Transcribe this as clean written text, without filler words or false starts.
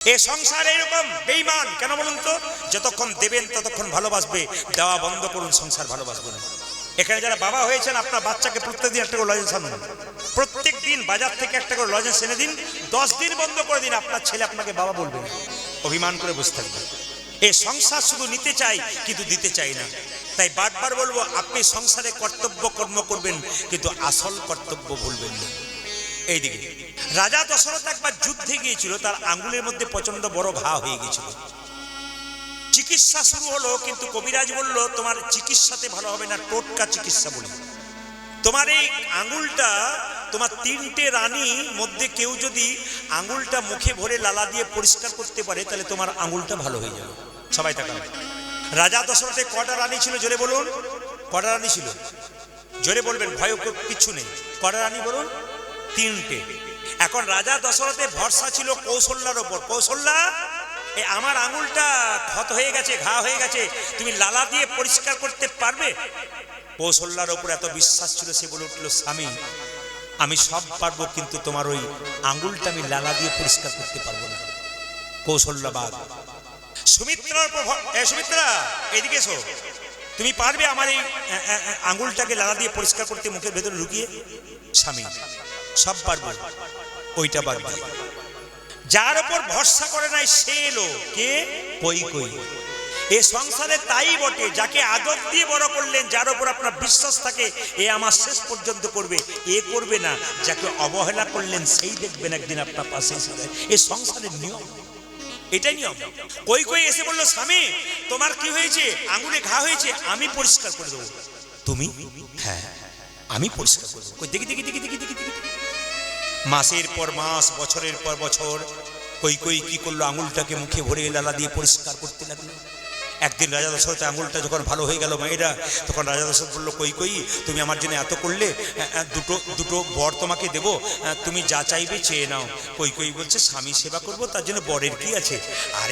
এ সংসার এরকম বেঈমান কেন বলুন তো? যতক্ষণ দেবেন ততক্ষণ ভালোবাসবে, দেওয়া বন্ধ করুন সংসার ভালোবাসবে না। এখানে যারা বাবা হয়েছেন আপনার বাচ্চাকে প্রত্যেকদিন একটা করে লজেন্স আনুন, প্রত্যেক দিন বাজার থেকে একটা করে লজেন্স এনে দিন, 10 দিন বন্ধ করে দিন, আপনার ছেলে আপনাকে বাবা বলবে না, অভিমান করে বসে থাকবে। এই সংসার শুধু নিতে চাই কিন্তু দিতে চাই না। তাই বারবার বলবো, আপনি সংসারে কর্তব্য কর্ম করবেন কিন্তু আসল কর্তব্য ভুলবেন না। এইদিকে রাজা দশরথ একবার যুদ্ধে গিয়েছিল, তার আঙ্গুলের মধ্যে প্রচন্ড বড় ঘা হয়ে গিয়েছিল। চিকিৎসা শুরু হলো, কিন্তু কবিরাজ বলল তোমার চিকিৎসাতে ভালো হবে না, টোটকা চিকিৎসা বলি। তোমার এই আঙ্গুলটা, তোমার 3টে রানী মধ্যে কেউ যদি আঙ্গুলটা মুখে ভরে লালা দিয়ে পরিষ্কার করতে পারে তাহলে তোমার আঙ্গুলটা ভালো হয়ে যাবে। সবাই তাকান। রাজা দশরথে কটা রানী ছিল জোরে বলুন? কটা রানী ছিল জোরে বলবেন, ভয় কিছু নেই। কটা রানী বলুন? 3টে। এখন রাজা দশরথে ভরসা ছিল কৌশল্যার ওপর। কৌশল্যা, এই আমার আঙুলটা ক্ষত হয়ে গেছে, ঘা হয়ে গেছে, তুমি লালা দিয়ে পরিষ্কার করতে পারবে? কৌশল্যার ওপর এত বিশ্বাস ছিল, সে বলে উঠল, স্বামী আমি সব পারবো, কিন্তু তোমার ওই আঙুলটা আমি লালা দিয়ে পরিষ্কার করতে পারবো না। কৌশল্যাবাদ। সুমিত্রার উপর, সুমিত্রা এদিকে এসো, তুমি পারবে আমার এই আঙুলটাকে লালা দিয়ে পরিষ্কার করতে মুখের ভেতরে ঢুকিয়ে? স্বামী সব পারবো, ওইটা বাদ দিয়ে। যার উপর ভরসা করে নাই সে এলো, কে? কৈকেয়ী। এ সংসারে তাই বটে, যাকে আদর দিয়ে বড় করলেন, যার উপর আপনার বিশ্বাস থাকে এ আমার শেষ পর্যন্ত করবে, এ করবে না। যাকে অবহেলা করলেন সেই দেখবেন একদিন আপনার পাশে এসে যায়। এ সংসারের নিয়ম, এটাই নিয়ম। কৈকেয়ী এসে বললো, স্বামী তোমার কি হয়েছে? আঙুলে ঘা হয়েছে, আমি পরিষ্কার করে দেবো। তুমি? হ্যাঁ আমি পরিষ্কার করে দেবো। দেখি দেখি দেখি দেখি দেখি দেখি। মাসের পর মাস, বছরের পর বছর কৈকেয়ী কি করলো? আঙুলটাকে মুখে ভরে লালা দিয়ে পরিষ্কার করতে লাগলো। একদিন রাজা দশরথের আঙুলটা যখন ভালো হয়ে গেল মেয়েরা, তখন রাজা দশরথ বললো, কৈকেয়ী তুমি আমার জন্য এত করলে, দুটো বর তোমাকে দেব, তুমি যা চাইবে চেয়ে নাও। কৈকেয়ী বলছে, স্বামী সেবা করবো, তার জন্য বরের কি আছে? আরে